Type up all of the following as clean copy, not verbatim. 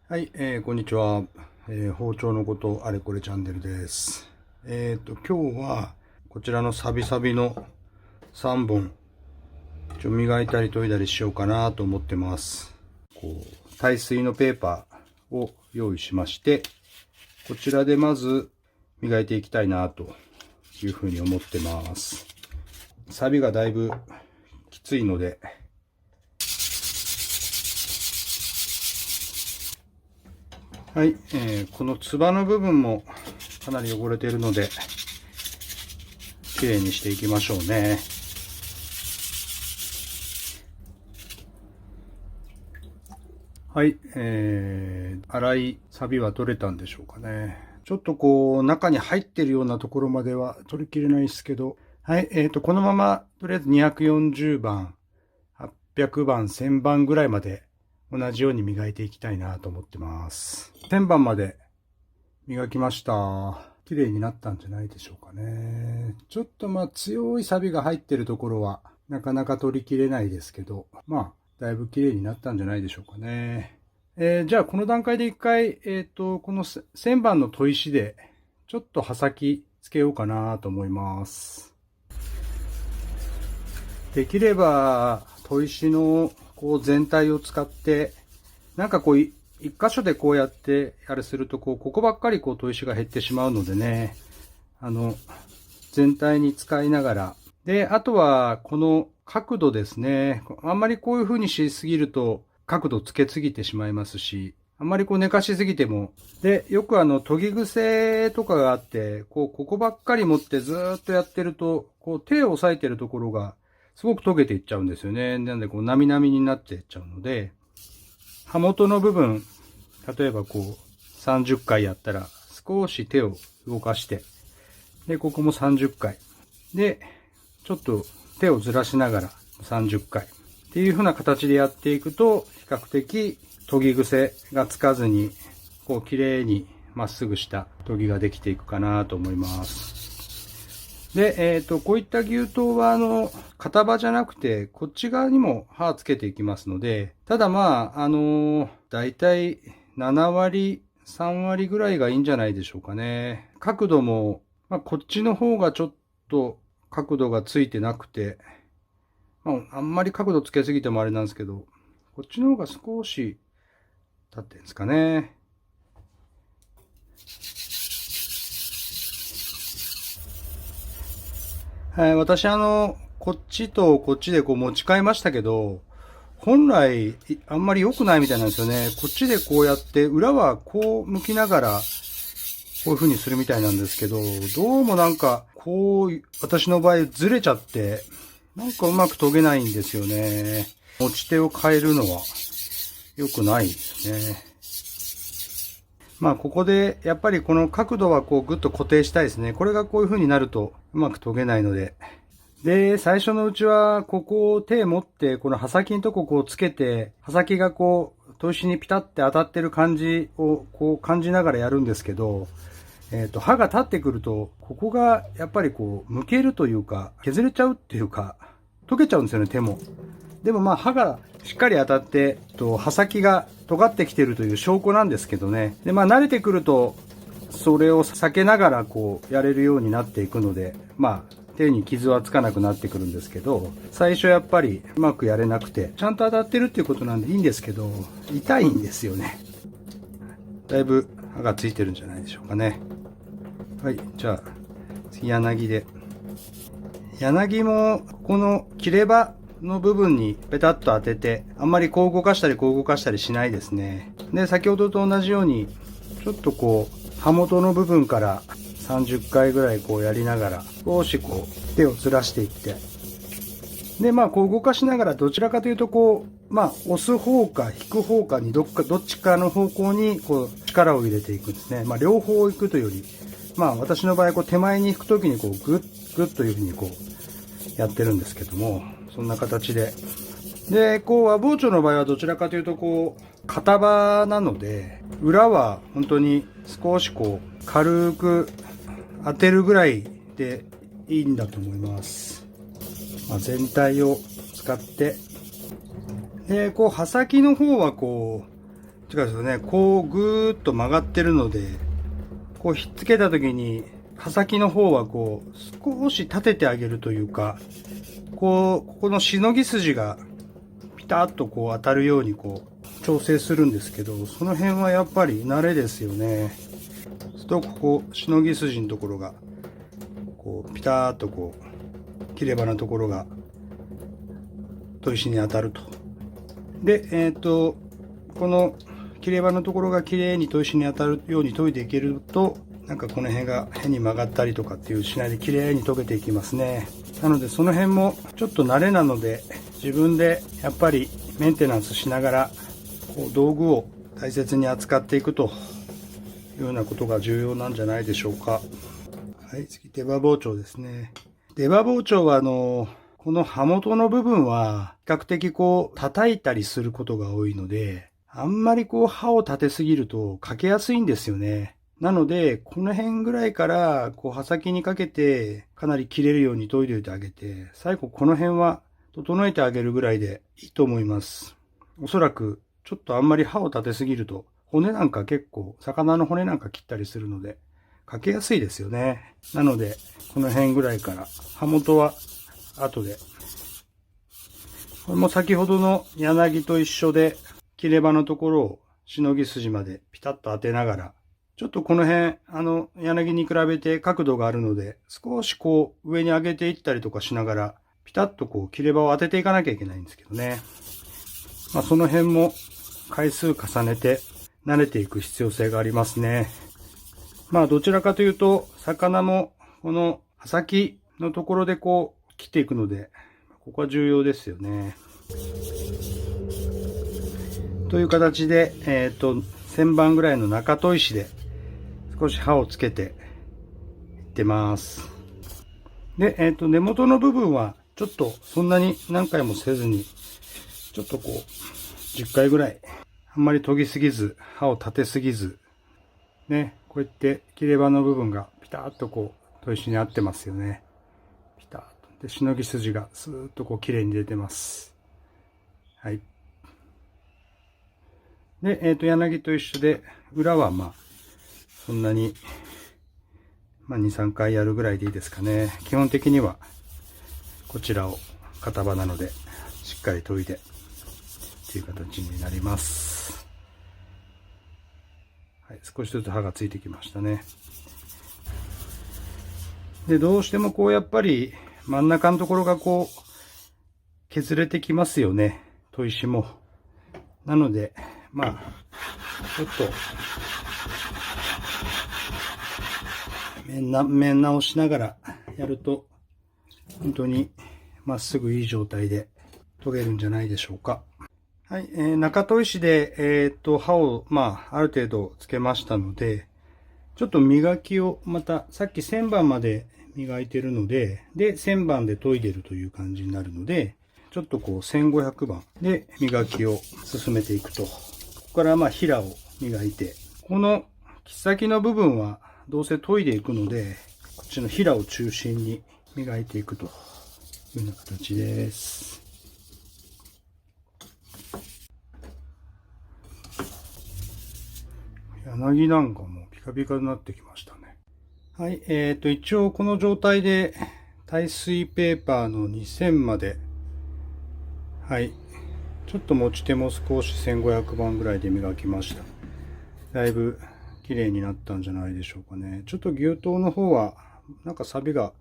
はい、こんにちは。包丁のことあれこれチャンネルです。今日はこちらのサビサビの3本磨いたり研いだりしようかなと思ってます。耐水のペーパーを用意しまして、こちらでまず磨いていきたいなというふうに思ってます。サビがだいぶきついので、はい、このつばの部分もかなり汚れているので、きれいにしていきましょうね。はい、粗いサビは取れたんでしょうかね。ちょっと中に入ってるようなところまでは取りきれないですけど、はい、このまま、とりあえず240番、800番、1000番ぐらいまで同じように磨いていきたいなと思ってます。1000番まで磨きました。綺麗になったんじゃないでしょうかね。ちょっと強いサビが入ってるところはなかなか取りきれないですけど、だいぶ綺麗になったんじゃないでしょうかね。じゃあこの段階で一回、この1000番の砥石でちょっと刃先つけようかなと思います。できれば砥石の全体を使って、一箇所でこうやってあれするとここばっかり砥石が減ってしまうのでね、全体に使いながら、で、あとはこの角度ですね。あんまりこういう風にしすぎると角度つけすぎてしまいますし、あんまり寝かしすぎても、で、よく研ぎ癖とかがあって、ここばっかり持ってずーっとやってると、手を押さえてるところがすごく溶けていっちゃうんですよね。なんでなみなみになっていっちゃうので、刃元の部分、例えば30回やったら少し手を動かして、で、ここも30回。で、ちょっと手をずらしながら30回。っていう風な形でやっていくと、比較的研ぎ癖がつかずに、綺麗にまっすぐした研ぎができていくかなと思います。で、こういった牛刀は片刃じゃなくて、こっち側にも刃つけていきますので、ただだいたい7割、3割ぐらいがいいんじゃないでしょうかね。角度も、こっちの方がちょっと角度がついてなくて、あんまり角度つけすぎてもあれなんですけど、こっちの方が少し立ってんですかね。はい、私こっちとこっちで持ち替えましたけど、本来あんまり良くないみたいなんですよね。こっちでこうやって、裏はこう向きながら、こういう風にするみたいなんですけど、どうも私の場合ずれちゃって、うまく研げないんですよね。持ち手を変えるのは良くないですね。ここで、やっぱりこの角度はぐっと固定したいですね。これがこういう風になるとうまく研げないので。で、最初のうちは、ここを手持って、この刃先のとこつけて、刃先が砥石にピタって当たってる感じを感じながらやるんですけど、刃が立ってくると、ここがやっぱり剥けるというか、削れちゃうっていうか、溶けちゃうんですよね、手も。でも刃がしっかり当たって、刃先が尖ってきてるという証拠なんですけどね。で、慣れてくると、それを避けながらやれるようになっていくので、手に傷はつかなくなってくるんですけど、最初やっぱりうまくやれなくて、ちゃんと当たってるっていうことなんでいいんですけど、痛いんですよね。だいぶ刃がついてるんじゃないでしょうかね。はい、じゃあ、次柳で。柳も、この切れ刃の部分にペタッと当てて、あんまり動かしたり動かしたりしないですね。で、先ほどと同じように、ちょっと刃元の部分から30回ぐらいやりながら、少し手をずらしていって、で、動かしながらどちらかというと押す方か引く方かにどっちかの方向に力を入れていくんですね。両方行くというより、私の場合手前に引くときにグッグッというふうにやってるんですけども、そんな形で。で、和包丁の場合はどちらかというと片刃なので、裏は本当に少し軽く当てるぐらいでいいんだと思います。全体を使って、で、刃先の方は違うですよね。こうぐーっと曲がってるので、こうひっつけた時に、刃先の方はこう、少し立ててあげるというか、ここのしのぎ筋がピタッとこう当たるようにこう、調整するんですけど、その辺はやっぱり慣れですよね。そうすると、ここ、しのぎ筋のところが、こう、ピタッとこう、切れ刃のところが、砥石に当たると。で、この切れ刃のところが綺麗に砥石に当たるように研いでいけると、なんかこの辺が変に曲がったりとかっていうしないで綺麗に研げていきますね。なのでその辺もちょっと慣れなので、自分でやっぱりメンテナンスしながら、こう道具を大切に扱っていくというようなことが重要なんじゃないでしょうか。はい、次、出刃包丁ですね。出刃包丁はこの刃元の部分は比較的こう叩いたりすることが多いので、あんまりこう刃を立てすぎるとかけやすいんですよね。なので、この辺ぐらいからこう刃先にかけてかなり切れるように研いでおいてあげて、最後この辺は整えてあげるぐらいでいいと思います。おそらくちょっとあんまり刃を立てすぎると骨なんか結構魚の骨なんか切ったりするのでかけやすいですよね。なので、この辺ぐらいから刃元は後で。これも先ほどの柳と一緒で、切れ刃のところをしのぎ筋までピタッと当てながら、ちょっとこの辺、柳に比べて角度があるので、少しこう上に上げていったりとかしながら、ピタッとこう切れ刃を当てていかなきゃいけないんですけどね。まあその辺も回数重ねて慣れていく必要性がありますね。まあどちらかというと、魚もこの刃先のところでこう切っていくので、ここは重要ですよね。という形で、1000番ぐらいの中砥石で少し刃をつけていってます。で、根元の部分はちょっとそんなに何回もせずに、ちょっとこう、10回ぐらい、あんまり研ぎすぎず、刃を立てすぎず、ね、こうやって切れ刃の部分がピタッとこう、砥石に合ってますよね。ピタッと。で、しのぎ筋がスーッとこう綺麗に出てます。はい。で、柳と一緒で、裏はまあ、そんなに、まあ2、3回やるぐらいでいいですかね。基本的には、こちらを片刃なので、しっかり研いで、っていう形になります。はい、少しずつ刃がついてきましたね。で、どうしてもこうやっぱり真ん中のところがこう削れてきますよね。砥石も。なので、まあ、ちょっと面直しながらやると本当にまっすぐいい状態で研げるんじゃないでしょうか。はい、中砥石で、刃をある程度つけましたので、ちょっと磨きをまたさっき1000番まで磨いてるので、で、1000番で研いでるという感じになるので、ちょっとこう1500番で磨きを進めていくと。ここから平を磨いて、この切っ先の部分はどうせ研いでいくので、こっちの平を中心に磨いていくというような形です。柳なんかもピカピカになってきましたね。はい、一応この状態で耐水ペーパーの2000まで、はい、ちょっと持ち手も少し1500番ぐらいで磨きました。だいぶ綺麗になったんじゃないでしょうかね。ちょっと牛刀の方はなんか錆が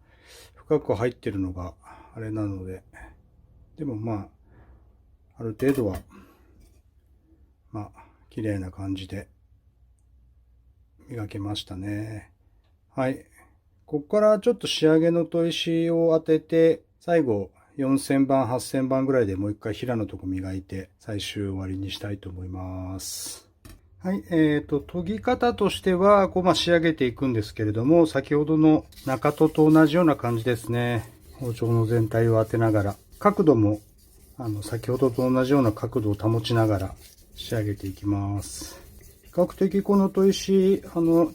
深く入ってるのがあれなので、でもある程度は綺麗な感じで磨けましたね。はい。ここからちょっと仕上げの砥石を当てて、最後4000番、8000番ぐらいでもう一回平のとこ磨いて最終終わりにしたいと思います。はい。研ぎ方としては、仕上げていくんですけれども、先ほどの中砥と同じような感じですね。包丁の全体を当てながら、角度も、先ほどと同じような角度を保ちながら仕上げていきます。比較的この砥石、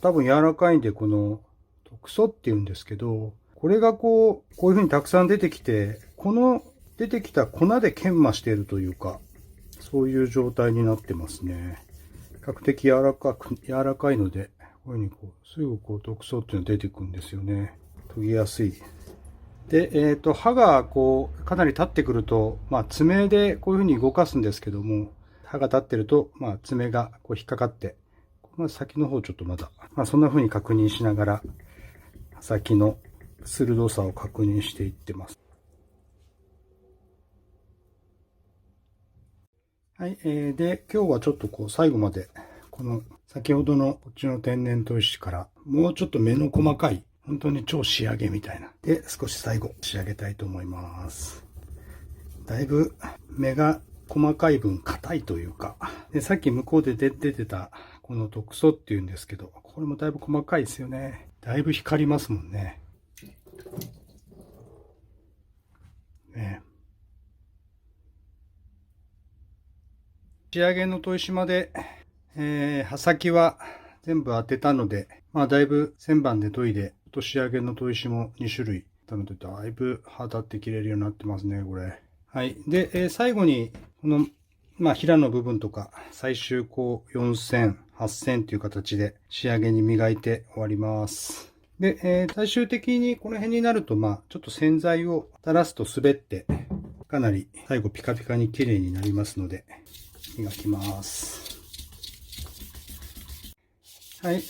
多分柔らかいんで、この、特素って言うんですけど、これがこういう風にたくさん出てきて、この出てきた粉で研磨しているというか、そういう状態になってますね。較的柔らかいので、こういうふうにすぐ毒素っていうのが出てくるんですよね。研ぎやすい。で、刃がかなり立ってくると、爪でこういうふうに動かすんですけども、刃が立ってると、爪が引っかかって、先の方ちょっとまだ、そんな風に確認しながら、先の鋭さを確認していってます。はい、で、今日はちょっと最後まで、この先ほどのこっちの天然砥石から、もうちょっと目の細かい、本当に超仕上げみたいな。で、少し最後仕上げたいと思います。だいぶ目が細かい分硬いというか、で、さっき向こうで出てたこの毒素っていうんですけど、これもだいぶ細かいですよね。だいぶ光りますもんね。仕上げの砥石まで、刃先は全部当てたので、だいぶ旋盤で研いで、仕上げの砥石も2種類たので、だいぶ刃立って切れるようになってますね、これ。はい。で、最後に、この、平の部分とか、最終4線、8線という形で仕上げに磨いて終わります。で、最終的にこの辺になると、ちょっと洗剤を垂らすと滑って、かなり最後ピカピカに綺麗になりますので、磨きます。はい、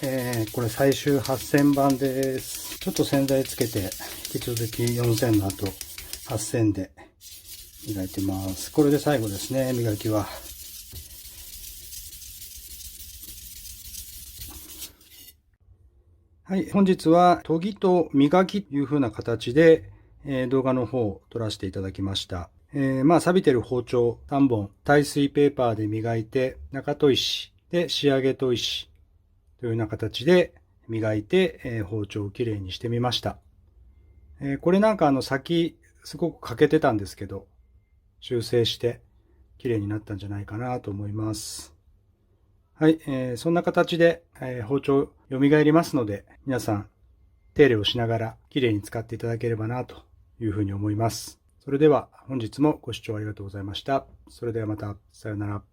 これ最終8000番です。ちょっと洗剤つけて、引き続き4000の後、8000で磨いてます。これで最後ですね、磨きは。はい、本日は研ぎと磨きという風な形で、動画の方を撮らせていただきました。錆びてる包丁3本、耐水ペーパーで磨いて、中砥石で仕上げ砥石というような形で磨いて、包丁をきれいにしてみました。これなんか先すごく欠けてたんですけど、修正してきれいになったんじゃないかなと思います。はい、そんな形で、包丁蘇りますので、皆さん手入れをしながらきれいに使っていただければなというふうに思います。それでは本日もご視聴ありがとうございました。それではまた、さようなら。